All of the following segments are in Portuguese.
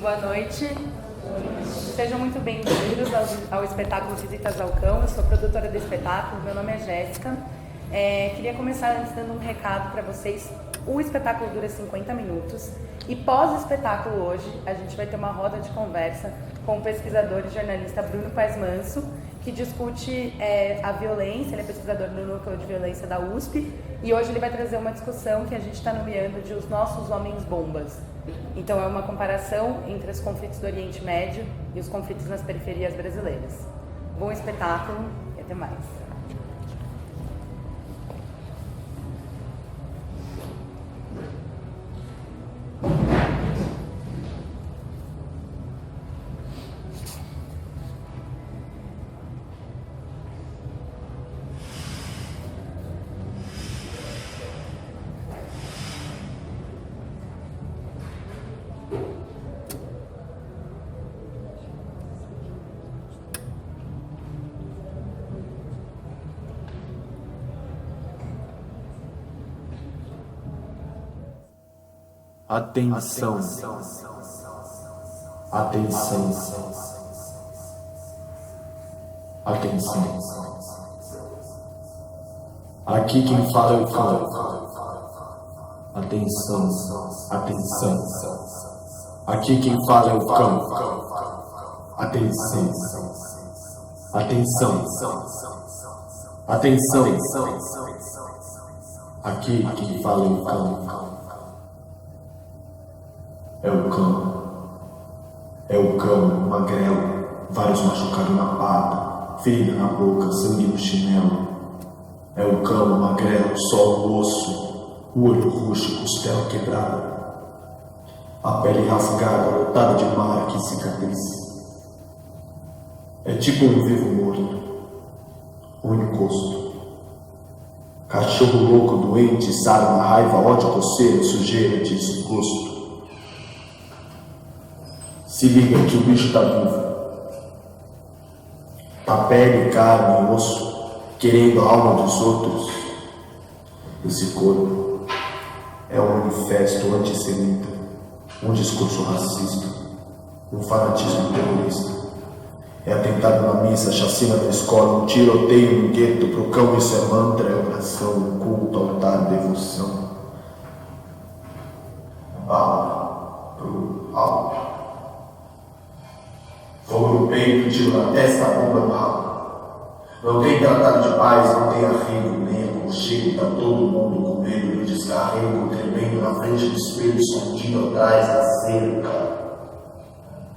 Boa noite. Sejam muito bem-vindos ao espetáculo Visitas ao Cão. Eu sou produtora do espetáculo, meu nome é Jéssica. Queria começar antes dando um recado para vocês. O espetáculo dura 50 minutos e pós-espetáculo hoje a gente vai ter uma roda de conversa com o pesquisador e jornalista Bruno Paes Manso, que discute a violência. Ele é pesquisador do Núcleo de Violência da USP e hoje ele vai trazer uma discussão que a gente está nomeando de Os Nossos Homens Bombas. Então é uma comparação entre os conflitos do Oriente Médio e os conflitos nas periferias brasileiras. Bom espetáculo e até mais. Atenção, atenção, atenção. Aqui quem fala é o cão. Atenção, atenção. Aqui quem fala é o cão. Atenção, atenção, atenção. Aqui quem fala é o cão. É o cão, magrelo, vários machucados na pata, ferida na boca, sangue no chinelo. É o cão, magrelo, só o osso, o olho roxo, costela quebrada, a pele rasgada, lotada de marca e cicatriz. É tipo um vivo morto, o encosto. Cachorro louco, doente, sarna, raiva, ódio, coceira, sujeira, desgosto. Se liga que o bicho tá vivo. Tá pele, carne e osso, querendo a alma dos outros. Esse corpo é um manifesto antissemita, um discurso racista, um fanatismo terrorista. É atentado na missa, chacina na escola, um tiroteio no gueto. Pro cão isso é mantra, é oração, culto, altar, devoção. Bala pro alto. Fogo no peito, tiro na testa, bomba no rabo. Não tem tratado de paz, não tem arrego, nem aconchego. Tá todo mundo com medo do descarrego, tremendo na frente do espelho, escondido atrás da cerca.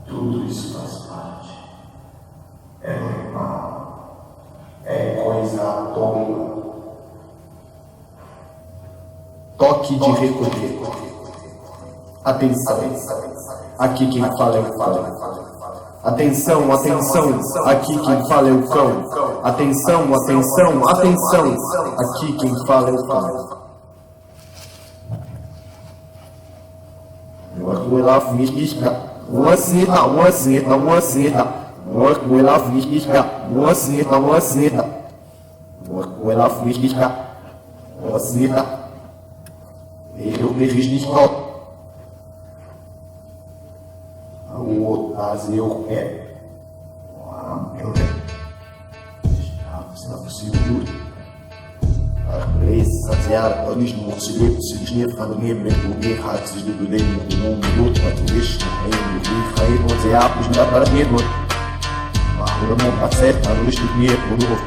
Tudo isso faz parte. É normal. É coisa atômica. Toque de recolher. Atenção. Aqui quem fala é o cão. Atenção, atenção, aqui quem fala é o cão. Atenção, atenção, atenção, aqui quem fala é o cão. Work will have me ishka, wasita, wasita, wasita. Work will have me ishka, wasita, wasita. Work will have me ishka, wasita. Eu me fiz de escola. O outro eu quero. Eu quero. Se não possível. Rapaziada, olhos no conselho, se desnefa no meio, o que errado, se desdobulei no minuto, mas tu deixa no meio, aí vão dizer, pois não dá para medo. A rua não tá certa, a luz do dinheiro, por novo.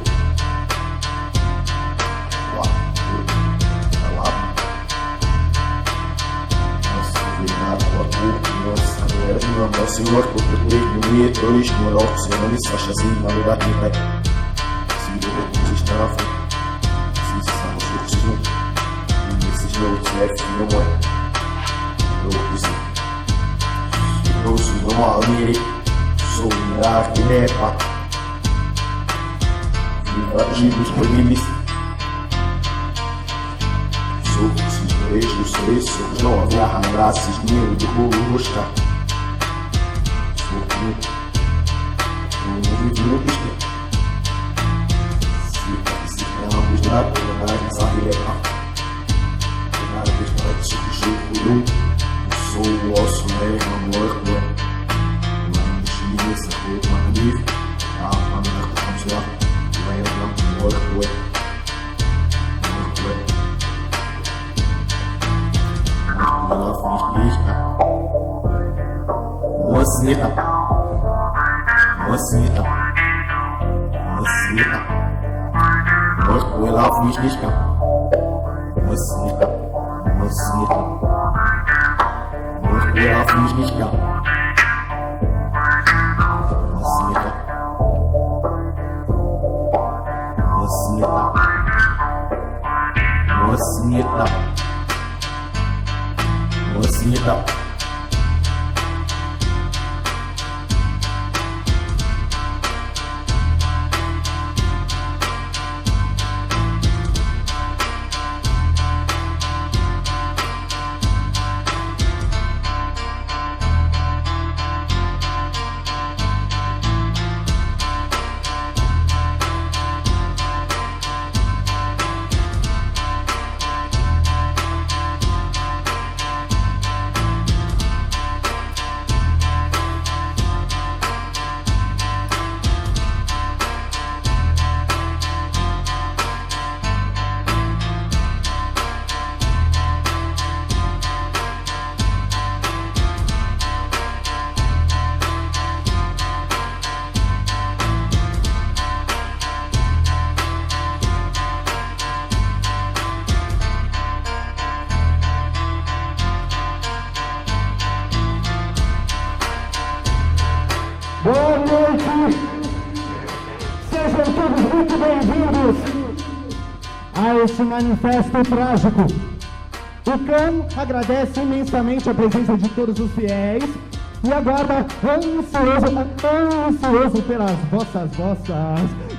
Nossa Senhor, por proteger no meio, terrorismo, logo, Senhor, isso faz assim, na verdade, não vai. Se me deu por existir, se estamos juntos juntos, e esses meus F não morrem. Eu disse, eu sou uma almire, sou um iraque, nepa. Invadidos por limes. Sou esses preços, não havia raças, nem o de bolo rosca. Não vive no pista. Se ela buscar, ela vai saber levar. Nada de para te jogo. Eu sou o osso, amor, Mocita, mocita, mocita, mostra lá o fiz disca. Mocita, mocita, mostra lá o fiz disca. Mocita, mocita, mocita, mocita. Boa noite! Sejam todos muito bem-vindos a este manifesto trágico. O cão agradece imensamente a presença de todos os fiéis e aguarda ansioso pelas vossas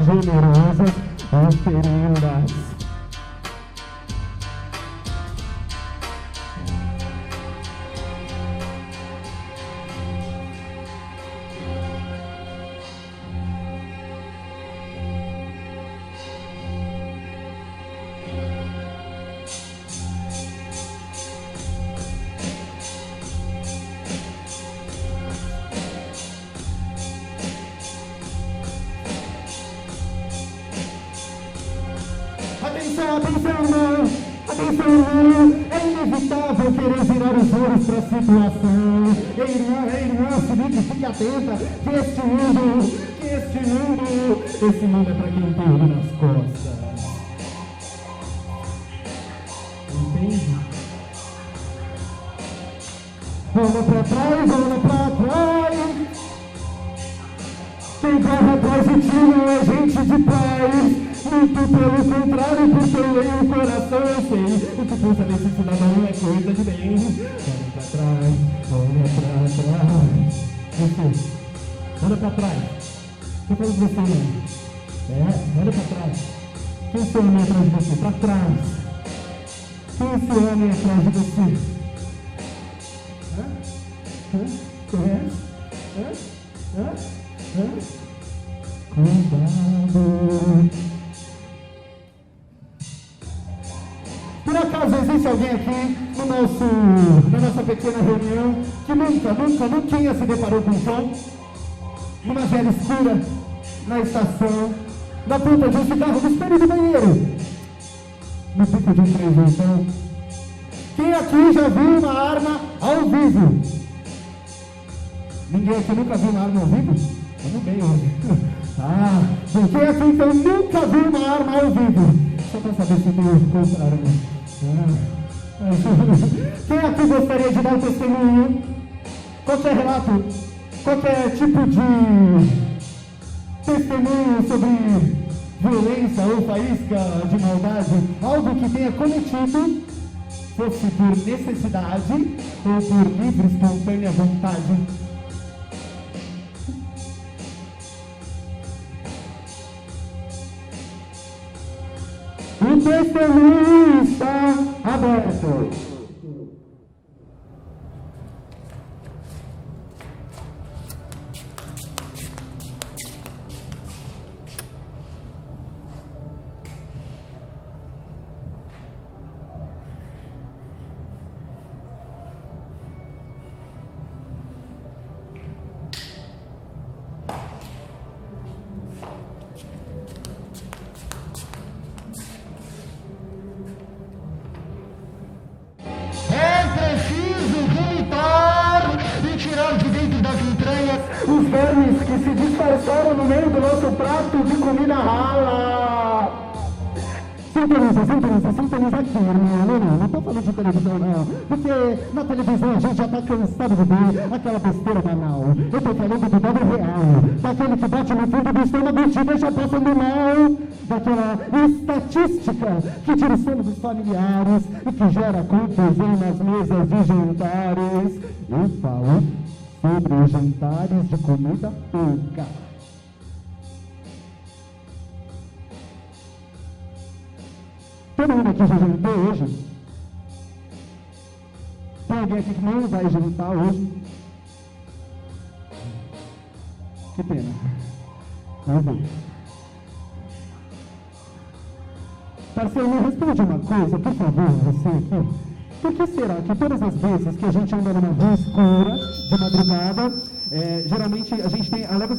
generosas oferendas. Atenção, irmão, é inevitável querer virar os olhos para a situação. Irmã, fique atenta, que este mundo é para quem tem olho nas costas. Entende? Olha para trás. Quem corre atrás de ti não é gente de paz. Muito pelo contrário, porque eu leio o coração, eu sei. O que pulsa nesse cidadão é coisa de bem. Olha pra trás. Você, olha pra trás. Eu falo de você, né? Olha pra trás. Quem se homem atrás de você? Pra trás. Quem se homem atrás de você? Cuidado. Por acaso existe alguém aqui na nossa pequena reunião que nunca se deparou com som? Numa gela escura, na estação, na ponta de um cigarro, no espelho do banheiro, no pico de um trenzão. Quem aqui já viu uma arma ao vivo? Ninguém aqui nunca viu uma arma ao vivo? Estamos bem hoje. Quem aqui então nunca viu uma arma ao vivo? Só para saber se tem o contrário, né? Quem aqui gostaria de dar um testemunho? Qualquer relato, qualquer tipo de testemunho sobre violência ou faísca de maldade, algo que tenha cometido, fosse por necessidade ou por livre, espontânea vontade. O testemunho está aberto. prato de comida rala. Sintoniza aqui, irmão. Não tô falando de televisão, não. Porque na televisão a gente já tá cansado de ver aquela besteira banal. Eu tô falando do dado real. Daquele que bate no fundo do estômago e te deixa passando mal. Daquela estatística que tira o sono dos familiares e que gera confusão nas mesas de jantares. Eu falo sobre os jantares de comida pouca. Todo mundo aqui já jantou hoje? Tem alguém aqui que não vai jantar hoje? Que pena. Não vou. Parceiro, me responde uma coisa, por favor, você aqui. Por que será que todas as vezes que a gente anda numa rua escura, de madrugada, geralmente a gente tem a leve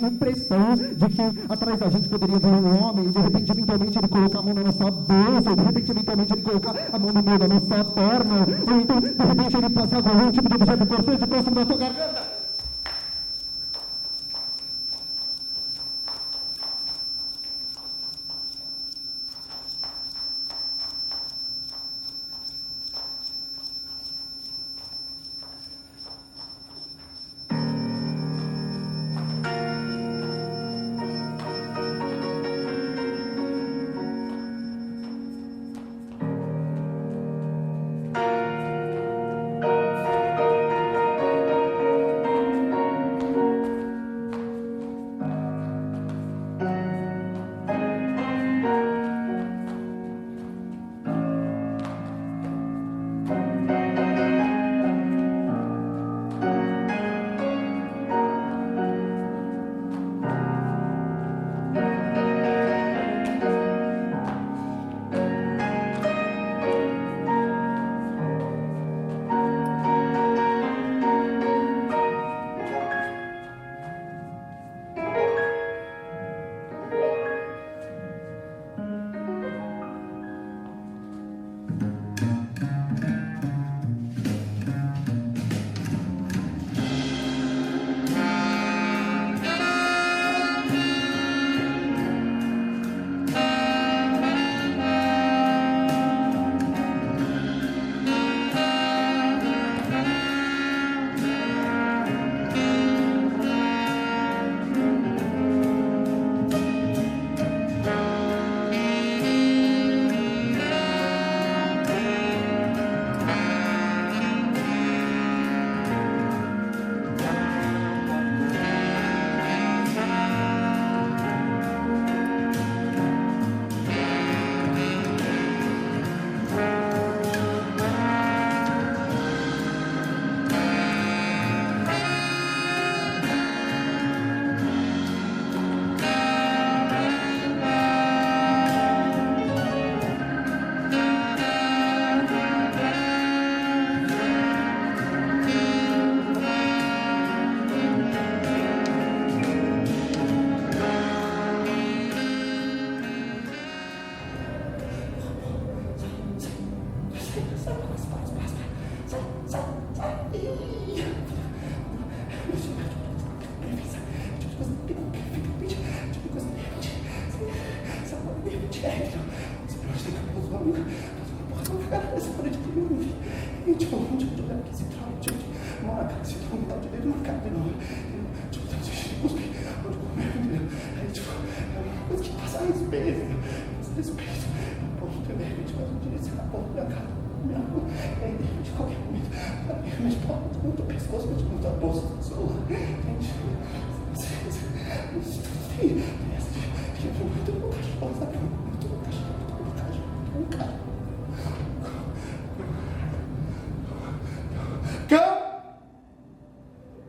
impressão de que atrás da gente poderia vir um homem e de repente, eventualmente, ele colocar a mão na nossa bolsa, ou de repente, eventualmente, ele colocar a mão no meio da nossa perna, ou então, de repente, ele passar com algum tipo de objeto cortante próximo da tua garganta?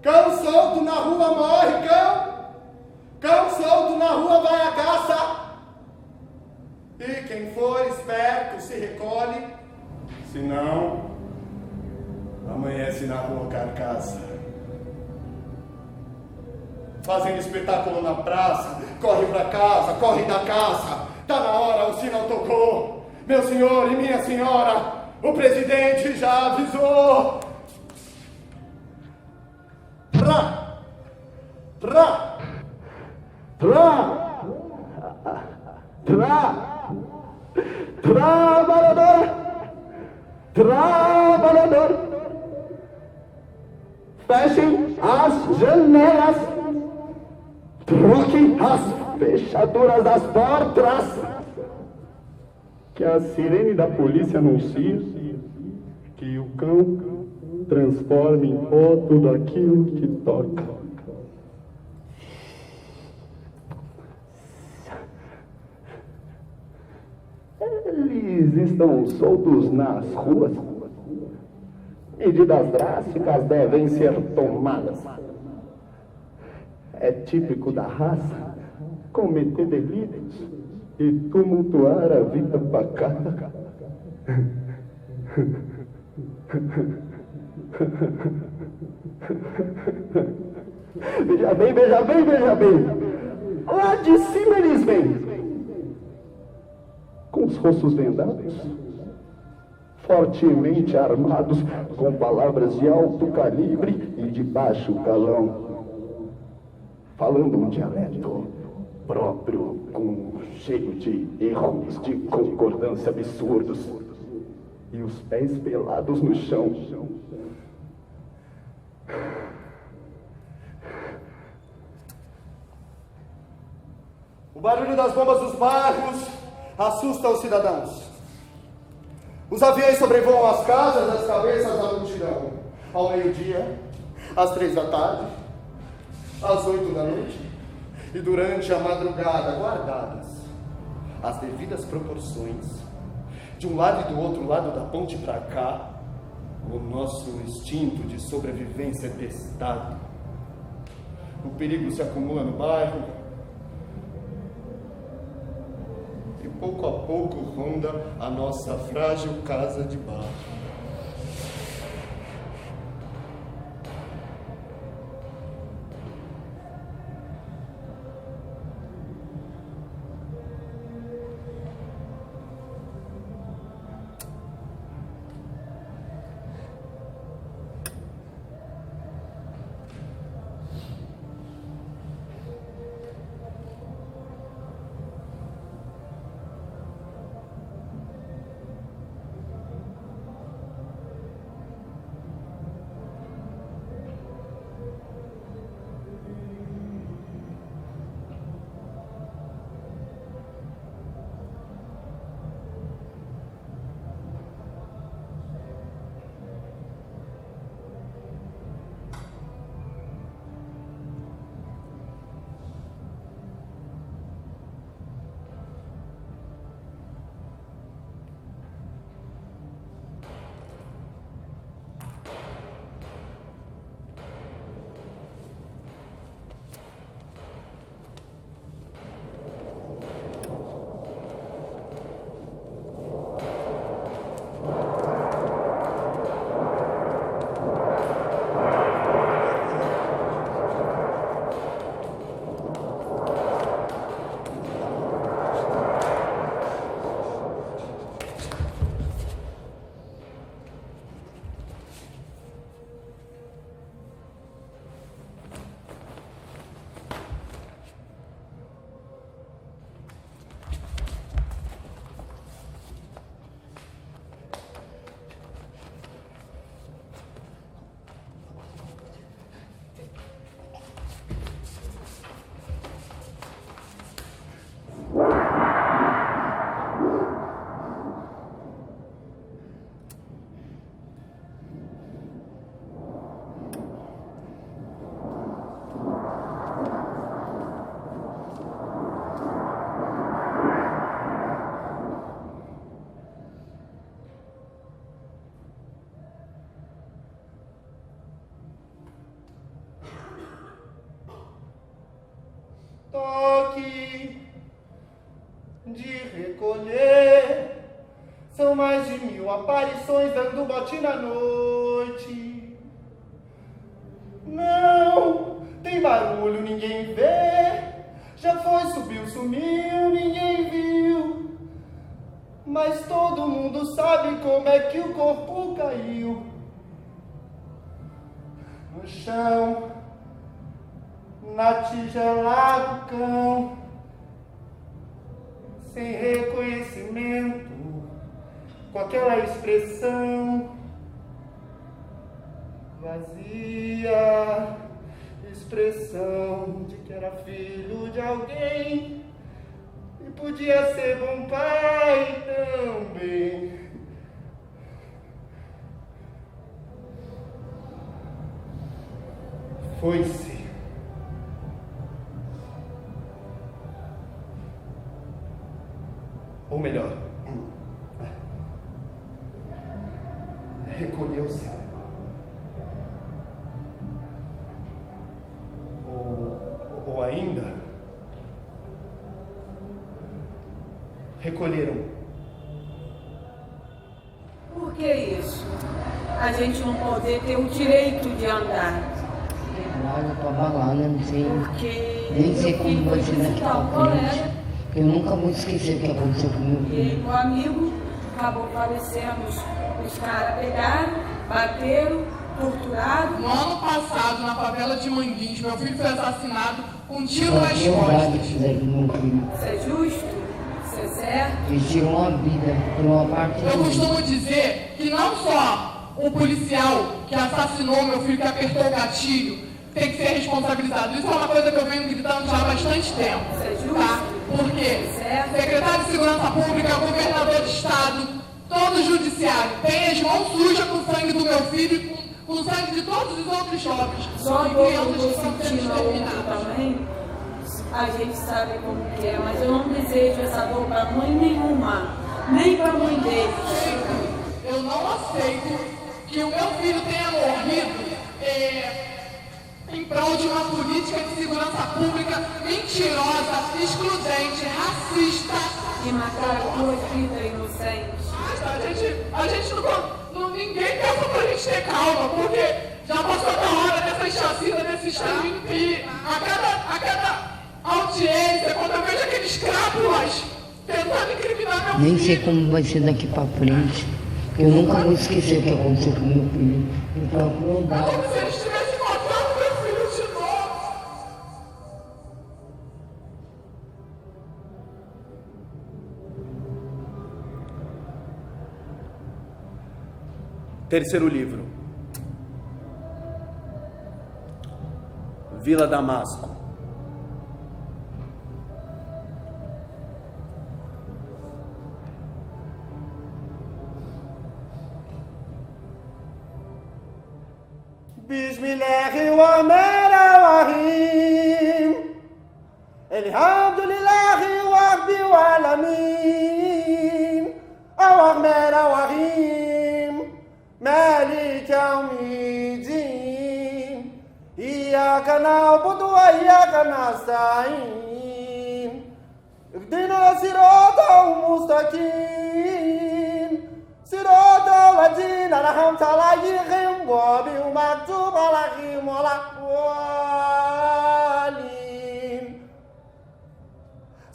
Cão solto na rua morre, cão solto na rua vai a caça. E quem for esperto se recolhe, senão amanhece na rua carcaça. Fazendo espetáculo na praça, corre pra casa, corre da caça. Tá na hora, o sinal tocou. Meu senhor e minha senhora, o presidente já avisou. Trá, trá, Trabalhador, fechem as janelas, troquem as fechaduras das portas, que a sirene da polícia anuncia que o cão transforma em pó tudo aquilo que toca. Eles estão soltos nas ruas. Medidas drásticas devem ser tomadas. É típico da raça cometer delitos e tumultuar a vida pacata. Veja bem, veja bem, veja bem. Lá de cima eles vêm, com os rostos vendados, fortemente armados com palavras de alto calibre e de baixo calão, falando um dialeto próprio, cheio de erros de concordância absurdos, e os pés pelados no chão. O barulho das bombas dos bairros assusta os cidadãos. Os aviões sobrevoam as casas, as cabeças da multidão. Ao meio-dia, às 3 da tarde, às 8 da noite e durante a madrugada, guardadas as devidas proporções, de um lado e do outro lado da ponte para cá, o nosso instinto de sobrevivência é testado. O perigo se acumula no bairro e pouco a pouco ronda a nossa frágil casa de barro. Toque de recolher, são mais de 1000 aparições dando bote na noite. Não tem barulho, ninguém vê, já foi, subiu, sumiu, ninguém viu, mas todo mundo sabe como é que o corpo caiu no chão. na tigela do cão, sem reconhecimento, com aquela expressão vazia, expressão de que era filho de alguém e podia ser bom pai também. Foi-se. Ou melhor, recolheu-se. Ou ainda, recolheram. Por que isso? A gente não poder ter o direito de andar. Olha, eu tô abalada, não sei. Porque Nem sei meu como filho vai foi ser daqui visitar pra um frente. colega Eu nunca vou esquecer o que aconteceu com meu e filho. o amigo acabou falecendo. Os caras pegaram, bateram, torturaram. No ano passado, na favela de Manguins, meu filho foi assassinado com um tiro Só nas que verdade que costas. fizeram com meu filho. Isso é justo? Isso é certo? Eles tiram uma vida por uma parte Eu do costumo dizer que não só o policial que assassinou meu filho, que apertou o gatilho, tem que ser responsabilizado. Isso é uma coisa que eu venho gritando já há bastante tempo. Isso é justo? Tá? Porque secretário de Segurança Pública, governador de Estado, todo o judiciário tem as mãos sujas com o sangue do meu filho e com o sangue de todos os outros jovens. Só e eu crianças estou que estão sendo sentindo a outra exterminadas. também. A gente sabe como que é, mas eu não desejo essa dor para mãe nenhuma, nem para mãe deles. Eu não aceito que o meu filho tenha morrido em prol de uma política de segurança pública mentirosa, excludente, racista. Que mataram duas vidas inocentes. A gente não ninguém pensa pra gente ter calma, porque já passou da hora dessa chacina, desse extermínio e a cada audiência, quando eu vejo aqueles crápulas tentando incriminar meu Nem filho. sei como vai ser daqui pra frente. Eu nunca vou esquecer o que aconteceu com meu filho. Então, não É dá. como se eles tivessem matado meu filho de novo. Terceiro livro. Vila Damasco. Bismillahirrahmanirrahim. Alhamdulillahi rabbil alamin. Ar-Rahmanir-Rahim. Malik yawmiddin. Iyyaka na'budu wa iyyaka nasta'in. Ihdina siratal mustaqim. Siratal ladzina an'amta 'alaihim ghayril maghdubi 'alaihim waladdallin.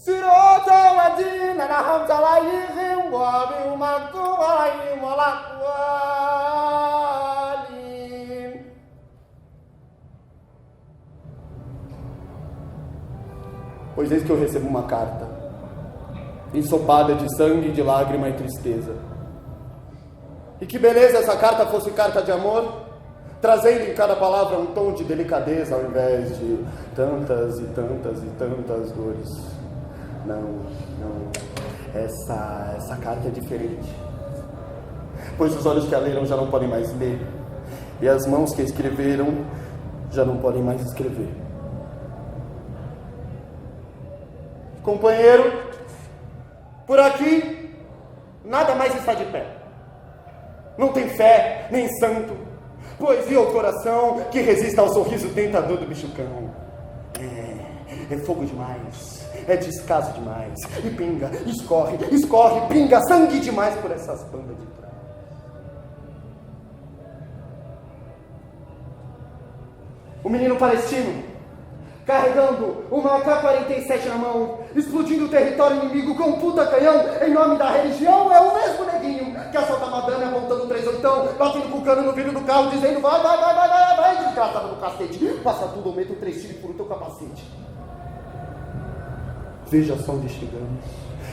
Siratal ladzina an'amta 'alaihim ghayril maghdubi 'alaihim waladdallin. Pois eis que eu recebo uma carta, ensopada de sangue, de lágrima e tristeza. E que beleza essa carta fosse carta de amor, trazendo em cada palavra um tom de delicadeza ao invés de tantas e tantas e tantas dores. Não, essa carta é diferente, pois os olhos que a leram já não podem mais ler, e as mãos que a escreveram já não podem mais escrever. Companheiro, por aqui nada mais está de pé. Não tem fé, nem santo, poesia ou coração que resista ao sorriso tentador do bicho-cão. É fogo demais, é descaso demais, e pinga, escorre, pinga sangue demais por essas bandas de trás. O menino palestino, carregando uma AK-47 na mão, explodindo o território inimigo com um puta canhão em nome da religião, é o mesmo neguinho que assalta a madame apontando 38, batendo com o cano no vidro do carro, dizendo vai, desgraçada do cacete. Passa tudo, eu meto 3 tiros por teu capacete. Veja só onde chegamos.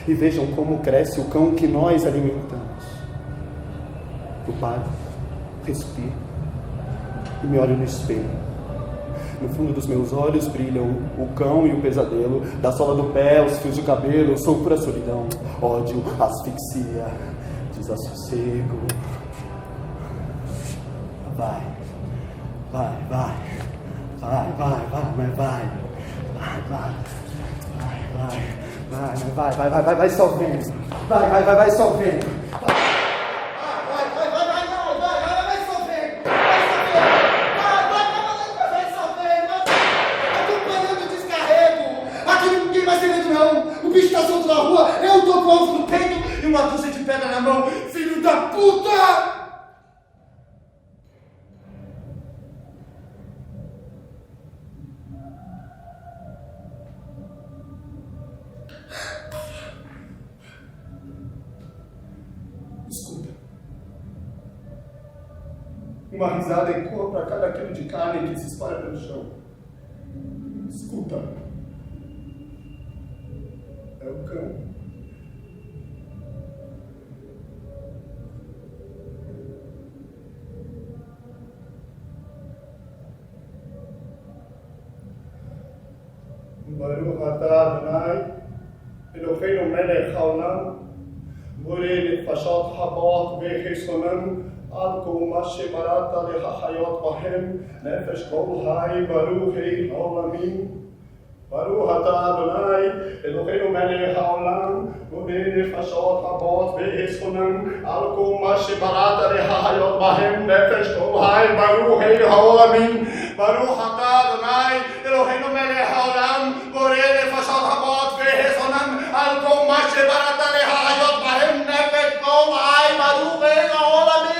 E vejam como cresce o cão que nós alimentamos. Eu paro, respiro e me olho no espelho. No fundo dos meus olhos brilham o cão e o pesadelo. Da sola do pé, os fios de cabelo. Sou pura solidão, ódio, asfixia, desassossego. Vai, vai, vai, vai, vai, vai, mas vai, vai, vai, vai só vendo, vai só vendo. O bicho tá solto na rua, eu tô com o ovo no peito e uma dúzia de pedra na mão, filho da puta! Escuta. Uma risada ecoa pra cada quilo de carne que se espalha pelo chão. Escuta. É o cão. Baruch atah Adonai, Eloheinu melech haolam, borei nefashot habot vechesonam, al kol ma shebarata lehachayot bahem, nefesh kol hai baruch ei haolamim. Baruch atah Adonai, Eloheinu melech haolam, borei nefashot habot vechesonam, al kol ma shebarata lehachayot bahem, nefesh kol hai baruch ei haolamim. Baruch atah Adonai, Eloheinu melech haolam, borei nefashot habot vechesonam, al kol ma shebarata lehachayot bahem, nefesh kol hai baruch ei haolamim.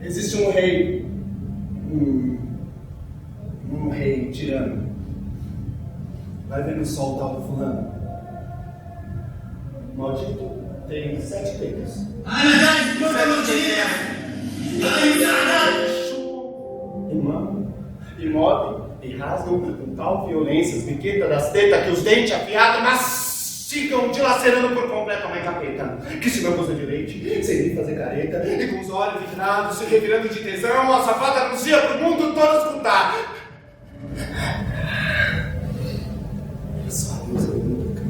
Existe um rei, um rei tirano. Vai vendo o sol tal do fulano. Maldito tem 7 peitos. E mamam, e movem, e rasgam com tal violência as biquetas das tetas que os dentes afiados, mas ficam dilacerando por completo a mãe capeta, que se não goza de leite, sem nem fazer careta, e com os olhos virados, se revirando de tesão, a safada anuncia pro mundo todo escutar. Só a luz única.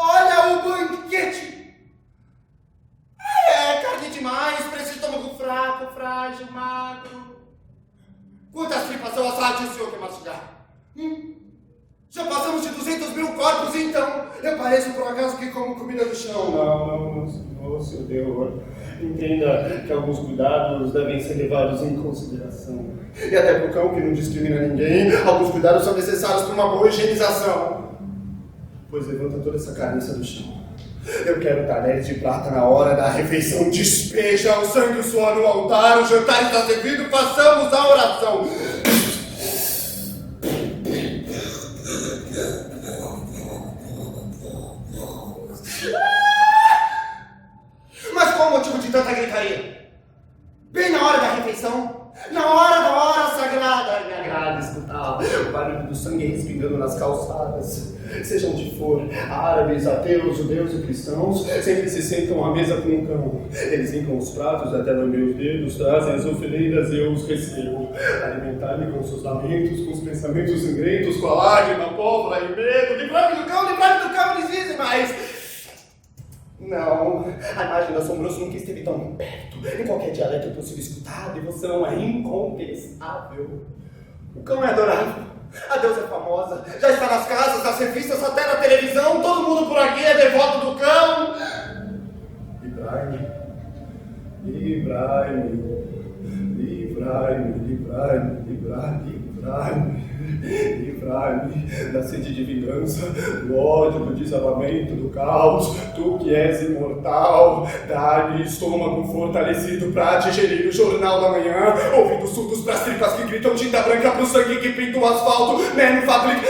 Olha o banquete! É carne demais pra esse estômago fraco, frágil, magro. Quantas tripas eu assado o senhor quer mastigar? Já passamos de 200 mil corpos, então eu pareço por acaso que como comida do chão. Não, seu Deus. Entenda que alguns cuidados devem ser levados em consideração. E até pro cão que não discrimina ninguém, alguns cuidados são necessários para uma boa higienização. Pois levanta toda essa carniça do chão. Eu quero talheres de prata na hora da refeição. Despeja o sangue e o suor no altar. O jantar está servido, façamos a oração. Mas qual o motivo de tanta gritaria? Bem na hora da refeição, na hora da hora sagrada, me agrada escutar o barulho do sangue respingando nas calçadas. Sejam onde for, árabes, ateus, judeus e cristãos, sempre se sentam à mesa com o cão. Eles limpam os pratos até lamber os dedos, trazem as oferendas e eu os recebo. Alimentar-me com seus lamentos, com os pensamentos sangrentos, com a lágrima, pólvora e medo. Livrai-me do cão, eles dizem, mas... Não, a imagem do assombroso nunca esteve tão perto. Em qualquer dialeto é possível escutar, a devoção é incontestável. O cão é adorável, a deusa é famosa, já está nas casas, nas revistas, até na televisão, todo mundo por aqui é devoto do cão. Livrai-me, livrai-me, livrai-me, livrai-me, livrai-me, livrai-me. Livrai-me da sede de vingança, do ódio, do desabamento, do caos. Tu que és imortal, dá-me estômago fortalecido pra digerir o jornal da manhã. Ouvidos surdos pras tripas que gritam tinta branca pro sangue que pinta o asfalto. Meno Fadlik,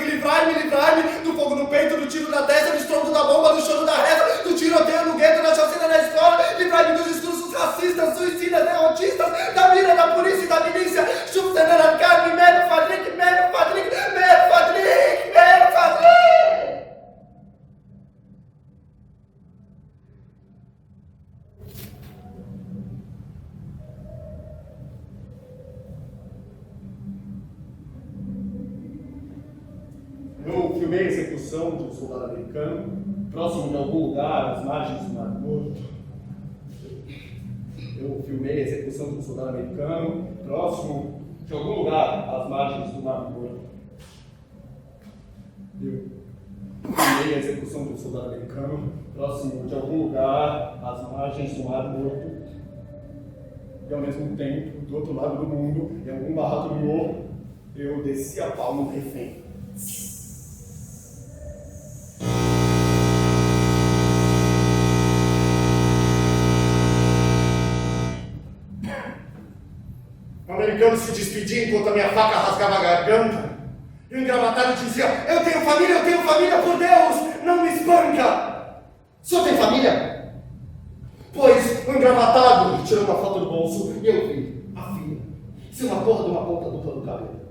livrai-me, livrai-me do fogo no peito, do tiro na testa, do estrondo da bomba, do choro da reza, do tiroteio no gueto, da chacina na escola. Livrai-me dos discursos racistas, suicidas, derrotistas, da mira da polícia e da milícia. Subtenera carne, Meno Fadlik. Eu filmei a execução de um soldado americano, próximo de algum lugar, às margens do Mar Morto. Eu filmei a execução de um soldado americano, próximo de algum lugar, às margens do Mar Morto. Eu filmei a execução de um soldado americano, próximo de algum lugar, às margens do Mar Morto. E ao mesmo tempo, do outro lado do mundo, em algum barraco do morro, eu desci a pau no refém. O americano se despedia enquanto a minha faca rasgava a garganta. E o engravatado dizia: eu tenho família, por Deus, não me espanca. O senhor tem família? Pois o engravatado tirou uma foto do bolso e eu vi a filha. Isso é uma porra de uma ponta dupla do cabelo.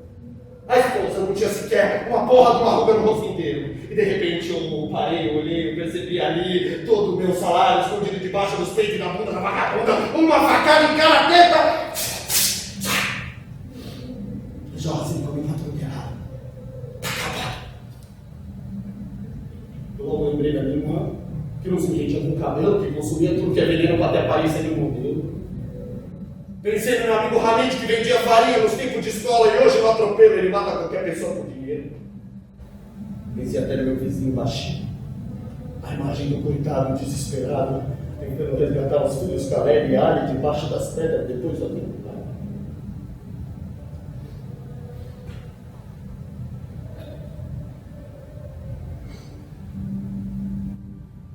A esposa não tinha sequer uma porra de uma ruga no rosto inteiro. E de repente eu parei, olhei, eu percebi ali todo o meu salário escondido debaixo dos peitos e da bunda da vagabunda. Uma facada em cada teta. Joãozinho como encontrado. Eu logo lembrei da minha irmã, que não se entendia com cabelo, que consumia tudo que é veneno para ter a aparência de um modelo. Pensei no meu amigo Hamid, que vendia farinha nos tempos de escola e hoje no atropelo ele mata qualquer pessoa por dinheiro. Pensei até no meu vizinho baixinho. A imagem do coitado desesperado, tentando resgatar os filhos Caleb e Ali debaixo das pedras depois do atentado.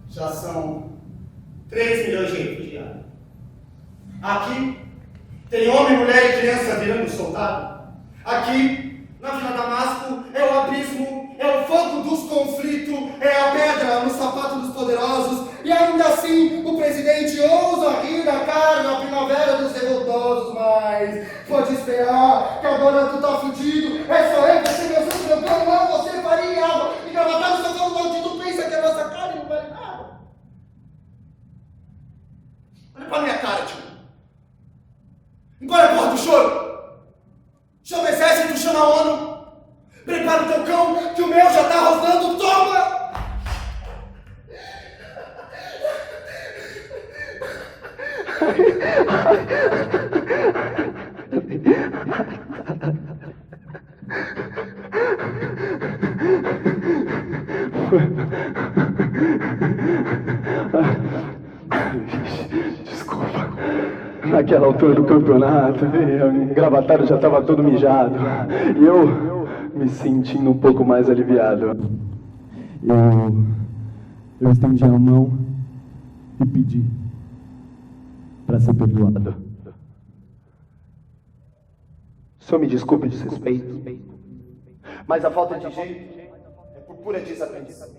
Já são 3 milhões de refugiados. Aqui tem homem, mulher e criança virando soldado. Aqui, na Vila Damasco, é o abismo, é o o fogo dos conflitos, é a pedra no sapato dos poderosos, e ainda assim o presidente ousa rir da cara na primavera dos revoltosos, mas pode esperar que agora tu tá fudido, é só eu que ser meu filho trampando, não você faria água, e gravatar no seu colo maldito pensa que a nossa cara não vale nada. Olha pra minha cara, tio. Engole a porra do choro. Chama o exército, chama a ONU. Prepara o teu cão, que o meu já tá rosnando. Toma! Desculpa. Naquela altura do campeonato, o engravatado já estava todo mijado. E eu me sentindo um pouco mais aliviado. Eu estendi a mão e pedi para ser perdoado. Só me desculpe o desrespeito, mas a falta de jeito é por pura desatenção.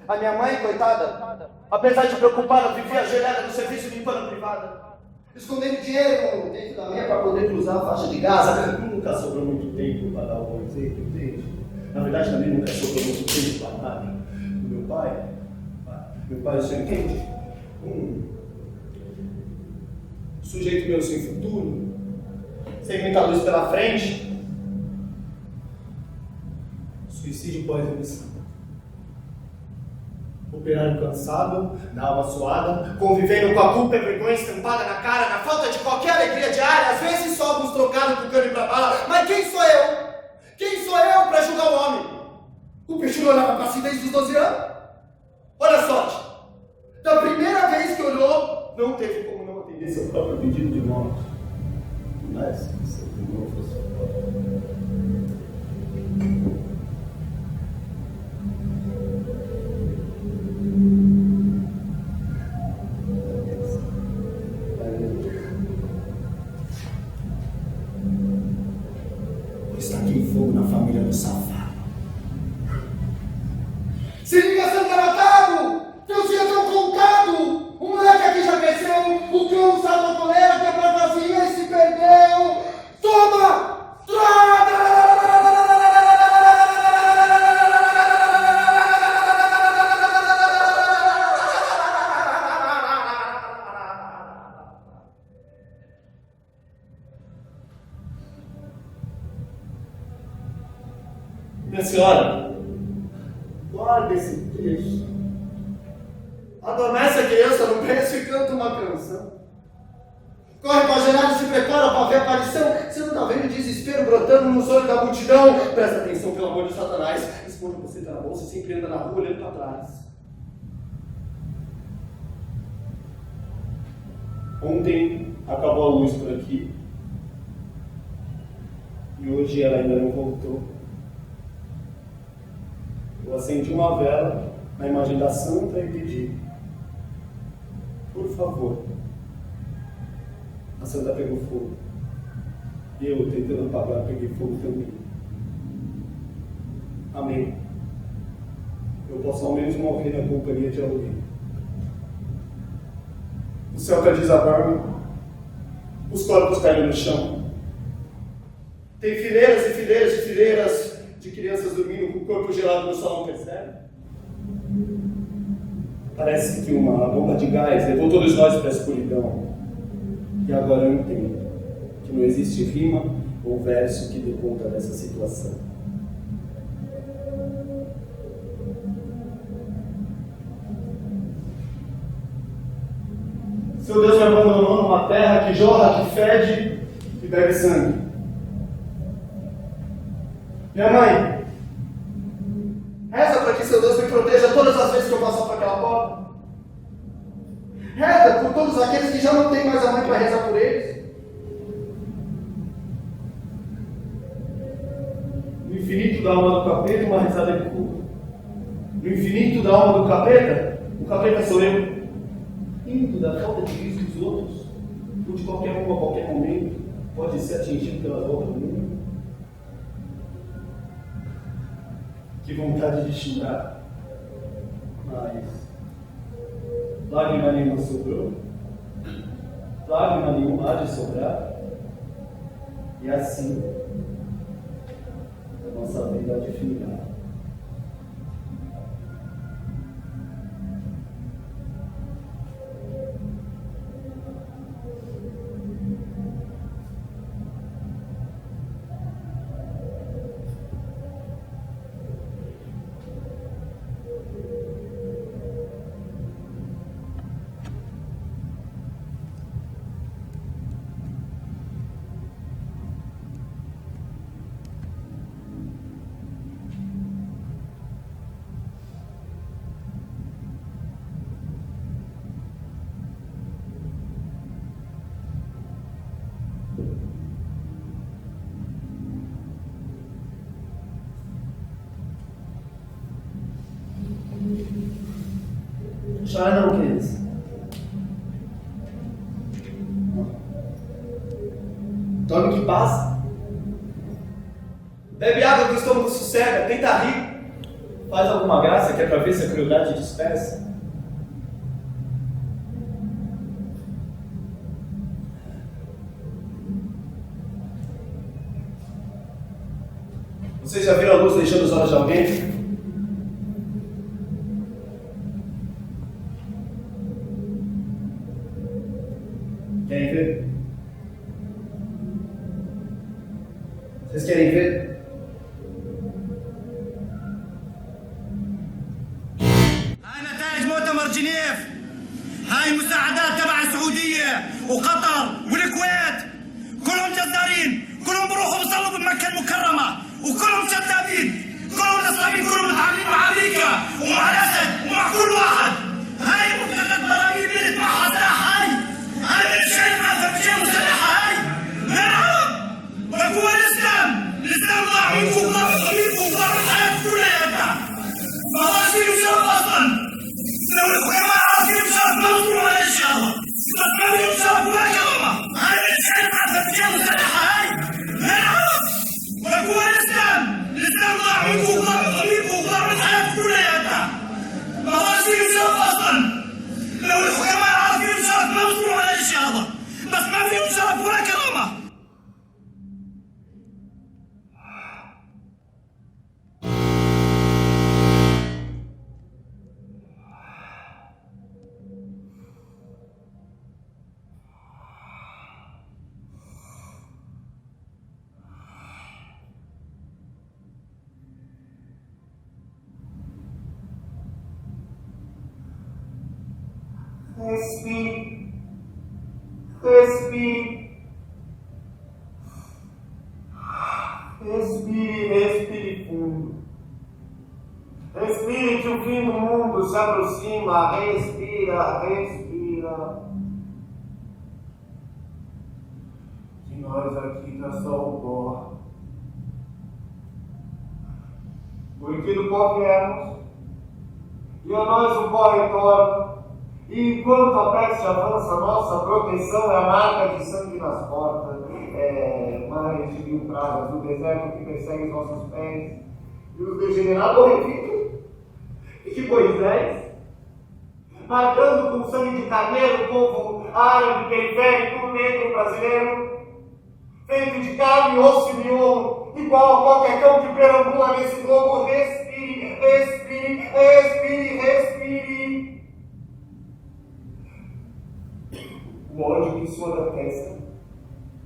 A minha mãe, coitada, apesar de preocupada, vivia ajoelhada no serviço limpando a privada, escondendo dinheiro dentro da minha para poder cruzar a faixa de Gaza. Nunca sobrou muito tempo para dar o bom exemplo, entende? Na verdade, também nunca sobrou muito tempo para nada. Meu pai, você entende? Sujeito meu sem futuro, sem muita luz pela frente. Suicídio pós-emissão. Operário cansado, na alma suada, Convivendo com a culpa e a vergonha estampada na cara, na falta de qualquer alegria diária, às vezes só alguns trocados pro cano e pra bala. Mas quem sou eu? Quem sou eu pra julgar o homem? O Pichulo olhava pra si desde os 12 anos? Olha a sorte! Da primeira vez que olhou, não teve como não atender seu próprio pedido de morte. Mas se o irmão fosse está aqui fogo na família do safado. Se liga, seu garatado! Teus dias estão contados! O moleque aqui já cresceu, o cão sabe a coleira, que é pra vazia e se perdeu! Toma! Droga! Minha senhora, guarda esse trecho. Adormece a criança no berço e canta uma canção. Corre pra janela e se prepara pra ver a aparição. Você não tá vendo o desespero brotando nos olhos da multidão? Presta atenção, pelo amor de Satanás. Esconde você na bolsa e sempre anda na rua olhando pra trás. Ontem acabou a luz por aqui. E hoje ela ainda não voltou. Eu acendi uma vela na imagem da santa e pedi: por favor. A santa pegou fogo. E eu, tentando apagar, peguei fogo também. Amém. Eu posso ao menos morrer na companhia de alguém. O céu está desabando. Os corpos caíram no chão. Tem fileiras e fileiras e fileiras de crianças dormindo com o corpo gelado no salão, percebe? Parece que uma bomba de gás levou todos nós para a escuridão. E agora eu entendo que não existe rima ou verso que dê conta dessa situação. Seu Deus me abandonou numa terra que jorra, que fede e bebe sangue. Minha mãe, reza para que seu Deus me proteja todas as vezes que eu passar por aquela porta. Reza por todos aqueles que já não têm mais a mãe para rezar por eles. no infinito da alma do capeta, uma risada de culpa. No infinito da alma do capeta, o capeta sou eu. Indo da falta de risco dos outros, onde qualquer um a qualquer momento pode ser atingido pela volta do mundo. Que vontade de xingar. Mas lágrima nenhuma sobrou. Lágrima nenhuma há de sobrar. E assim a nossa vida há de findar. Chora não, queridos. Tome que passa. Bebe água que o estômago sossega, tenta rir. Faz alguma graça que é pra ver se a crueldade dispersa. Vocês já viram a luz deixando os olhos de alguém? Querem ver? Vocês querem ver? هاي نتائج مؤتمر جنيف. هاي مساعدات تبع السعودية وقطر والكويت. كلهم جزارين، كلهم بروحوا بيصلوا بمكة المكرمة، وكلهم شتابين، كلهم نصابين، كلهم متعاملين مع أمريكا ومع الأسد ومع كل واحد. هاي مكتسبات براغيث بنت معها سلاح. هاي من الشيء مع مسلحة. هاي من العرب وقوى الإسلام ضاع منكم ضاع الحياة كلها. ما راسي وشرف أصلا. لو الحكومة راسي وشرف ما وصلوا على إن شاء الله. بس ما فيهم شرف ولا كرامة. هاي من الشيء مع مسلحة. هاي من العرب وقوى الإسلام ضاع منكم ضاع الحياة كلها. ما راسي وشرف أصلا. لو الحكومة راسي وشرف ما وصلوا على إن شاء الله. بس ما فيهم شرف ولا كرامة. Respire. Respire. Respire, respire fundo. Respire que o fim do mundo se aproxima. Respira, respira. De nós aqui tá só o pó. Porque do pó viemos, e a nós o pó retorna. E enquanto a peste avança, nossa proteção é a marca de sangue nas portas, mais de 1000 pragas, o deserto que persegue os nossos pés, e os degenerados revivam, e de Moisés, marcando com sangue de carneiro o povo árabe, periférico, negro, brasileiro, feito de carne, osso e miolo, igual a qualquer cão que perambula nesse globo. Respire, respire, respire, respire. O ódio que soa da testa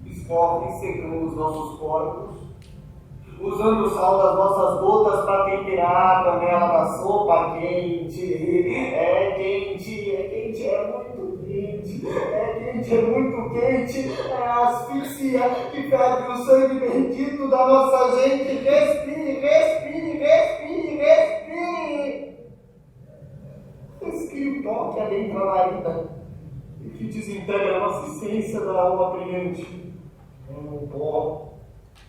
escorre secando os nossos corpos, usando o sal das nossas gotas para temperar a panela da sopa quente. É quente, é muito quente, é muito quente. É a asfixia que perde o sangue bendito da nossa gente. Respire, respire, respire, respire. Respire o pó que adentra a narina e que desintegra a nossa essência da alma brilhante. É um pó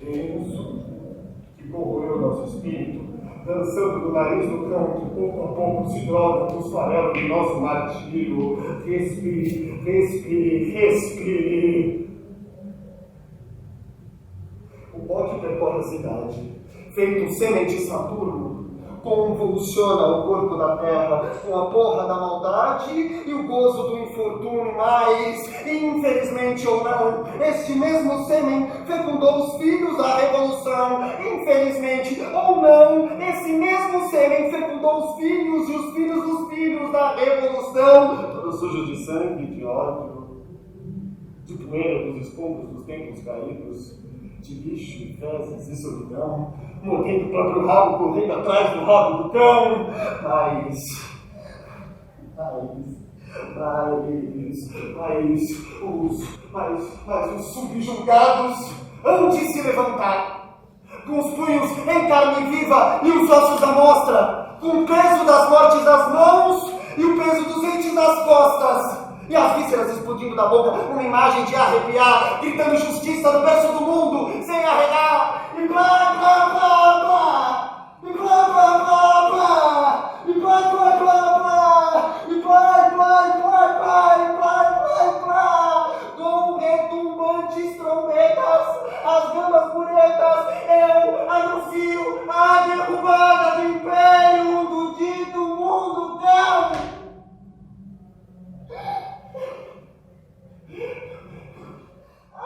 denso que corroeu nosso espírito, dançando do nariz do cão que pouco a pouco se droga nos farelos do nosso martírio. Respire, respire, respire. O pó que percorre a cidade, feito sêmen de Saturno, convulsiona o corpo da terra com a porra da maldade e o gozo do infortúnio, mas, infelizmente ou não, este mesmo sêmen fecundou os filhos da revolução. Infelizmente ou não, esse mesmo sêmen fecundou os filhos e os filhos dos filhos da revolução, todos sujos de sangue, de ódio, de poeira dos escombros dos templos caídos, de lixo, e fezes e solidão, mordendo o próprio rabo, correndo atrás do rabo do cão. Mas os subjugados hão de se levantar, com os punhos em carne viva e os ossos à mostra, com o peso das mortes nas mãos e o peso dos entes nas costas. E as vísceras explodindo da boca, uma imagem de arrepiar, gritando justiça no berço do mundo, sem arregar. E blá, blá, blá, blá. E blá, blá, blá, blá. E blá, blá, blá, blá. E blá, blá, blá, blá, blá, blá, blá. Com retumbantes trombetas, as gambas puretas, eu anuncio a derrubada do império do dito mundo cão.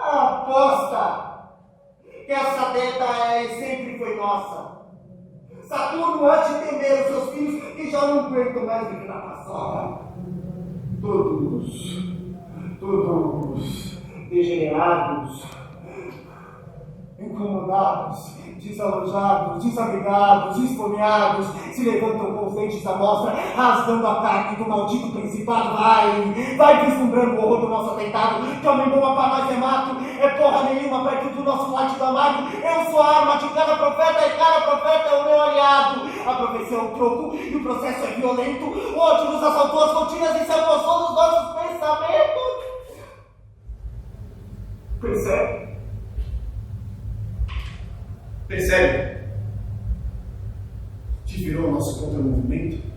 Aposta que essa deta sempre foi nossa. Saturno há de entender os seus filhos que já não aguentam mais viver na paçoca. Todos degenerados, incomodados, desalojados, desabrigados, esfomeados, se levantam com os dentes à mostra, rasgando a carne do maldito principado. Vai vislumbrando o horror do nosso atentado, que aumentou pra nós é mato, é porra nenhuma perto do nosso latido amargo. Eu sou a arma de cada profeta e cada profeta é o meu aliado. A profecia é um troco e o processo é violento, o ódio nos assaltou as rotinas e se apossou dos nossos pensamentos. Percebe? Que virou o nosso contra-movimento?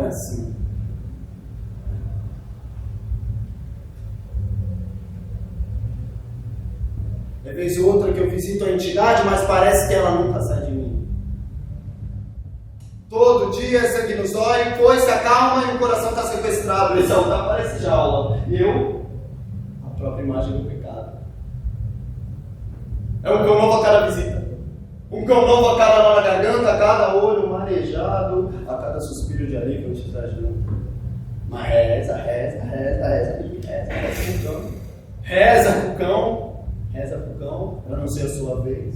Assim. É vez ou outra que eu visito a entidade, mas parece que ela nunca sai de mim. Todo dia é sangue nos olhos, pois se acalma e o coração está sequestrado. Esse altar parece jaula. E eu, a própria imagem do pecado. É um cão novo a cada visita. Um cão novo a cada nó na garganta, a cada olho marejado, a cada suspiro de alívio eu te trago. Mas reza pro cão, para não ser a sua vez.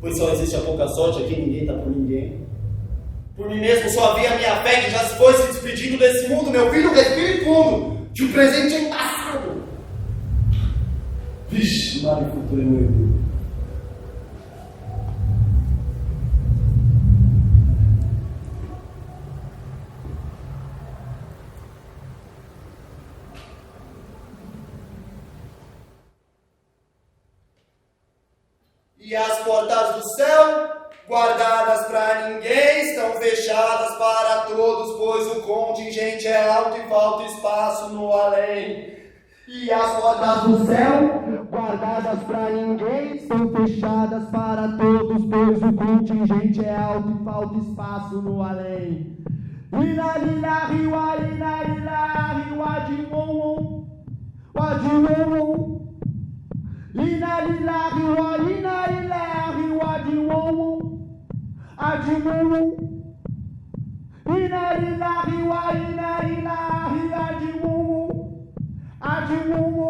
Pois só existe a pouca sorte aqui, ninguém tá por ninguém. Por mim mesmo só havia a minha fé que já se foi se despedindo desse mundo, meu filho, respire fundo, que o presente é embaçado. Vixe, mar e futuro é muito. E as portas do céu, guardadas para ninguém, estão fechadas para todos, pois o contingente é alto e falta espaço no além. E as portas do céu, guardadas para ninguém, estão fechadas para todos, pois o contingente é alto e falta espaço no além. Inalilahi wa inalilahi wa dimon wa dimon. Inalilahi wa inalilahi Adimumu. Ina lillahi wa ina ilahi adimumu. Adimumu.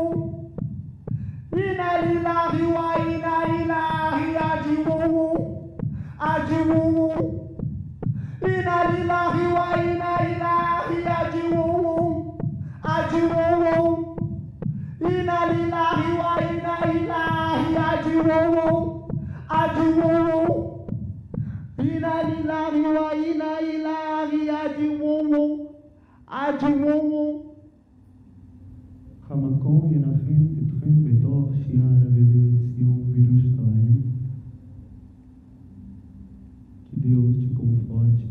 Ina lillahi wa ina ilahi adimumu. Adimumu. Ina lillahi wa ina ilahi adimumu. Adimumu. Ina lillahi wa ina ilahi adimumu. Adimumu. Ina lillahi wa ina ilahi adimumu. Adimumu. Hamakom yenachem etchem betor shiara vedet Zion Yerushalayim. Que Deus te conforte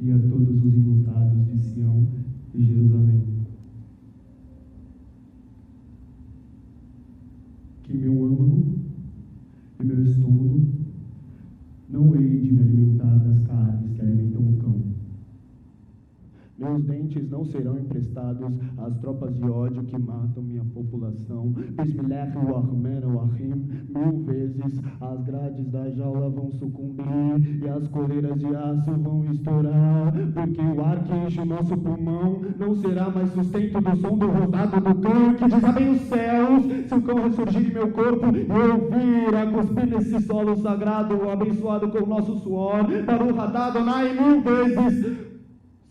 e a todos os enlutados de Sião e Jerusalém. Que meu âmago e meu estômago não hei de me alimentar das carnes que alimentam o cão. Meus dentes não serão emprestados às tropas de ódio que matam minha população. Bismillah ar-Rahman ar-Rahim. 1000 vezes as grades da jaula vão sucumbir e as coleiras de aço vão estourar, porque o ar que enche o nosso pulmão não será mais sustento do som do rosado do cão que desabem os céus. Se o cão ressurgir em meu corpo e eu vir a cuspir nesse solo sagrado, abençoado com o nosso suor, Baruch atah Adonai 1000 vezes.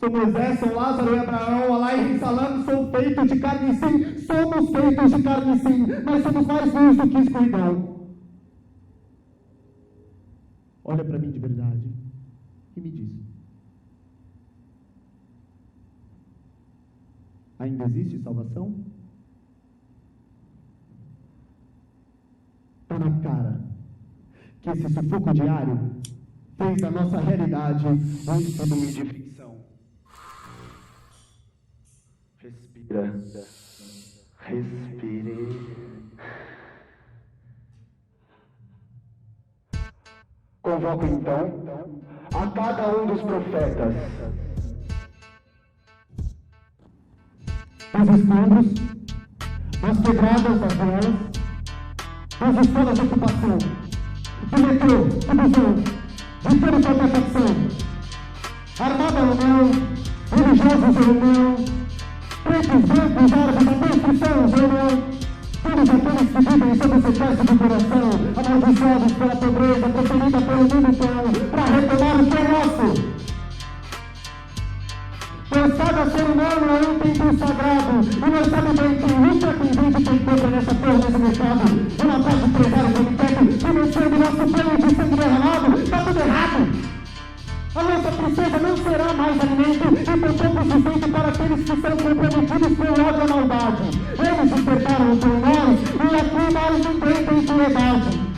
Sou Moisés, sou Lázaro e Abraão, Alai Salam, sou feito de carne sim, somos feitos de carne sim, mas somos mais nus do que escuridão. Olha para mim de verdade e me diz: ainda existe salvação? Está na cara que esse sufoco diário fez da nossa realidade um filme de ficção. Respire. Convoco então a cada um dos profetas, os escombros, as quebradas das ruas, as escolas de ocupação, de metrô, de busão, de toda qualquer facção, armada ou não, religiosos ou não, pretos, brancos, árabes, até cristãos ou não, todos aqueles que vivem sob o sequestro do coração, amaldiçoados pela pobreza, preferida pelo mundo pão, para retomar o que é nosso. Pois cada ser humano é um templo sagrado, e nós sabemos bem que luta quem vende quem compra nessa porra nesse mercado. Uma parte de empresário politeco, financiando nosso plano de sangue derramado, está tudo errado. A nossa princesa não será mais alimento e tampouco sustento para aqueles que são comprometidos com o ódio e a maldade. Eles despertaram por nós e aqui nós enfrentam impiedade.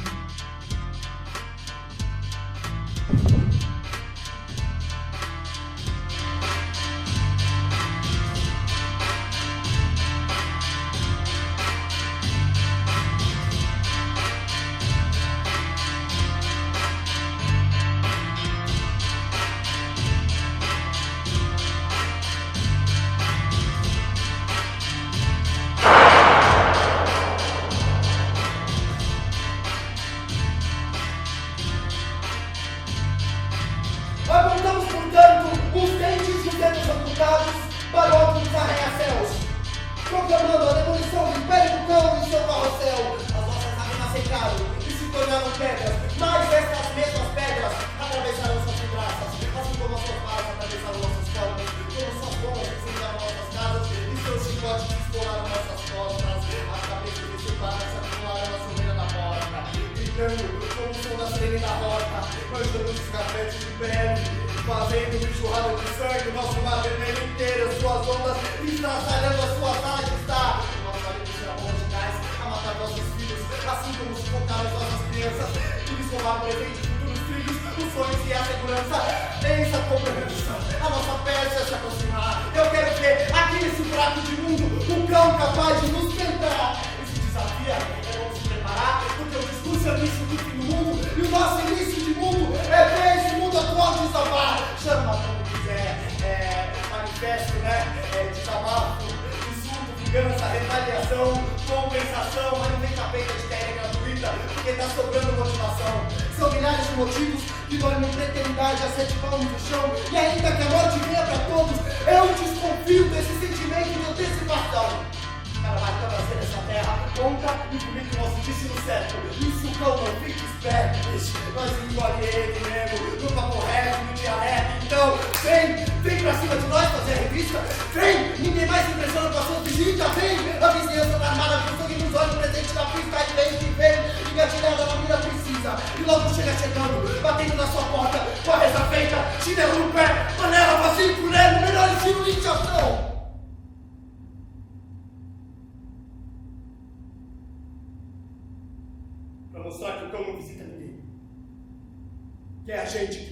Motivos que dorme em eternidade a 7 palmos no chão, e ainda que a morte venha para todos, eu desconfio desse sentimento de antecipação. Cara, vai trazer essa terra, conta e publica o nosso destino certo. Isso, cão, não fique esperto, bicho. Nós engole ele mesmo, no papo reto, no dialeto. Então, vem pra cima de nós fazer a revista. Vem, ninguém mais se impressiona com a sua visita. Vem, a vizinhança tá armada, com sangue nos olhos, presente na pista. E vem, engatilhada na mira precisa. E logo chega chegando, batendo na sua porta, com a mesa feita, chinelo no pé, panela, vazio, colher, melhor estilo de iniciação. Pra mostrar que o cão não visita ninguém. Que é a gente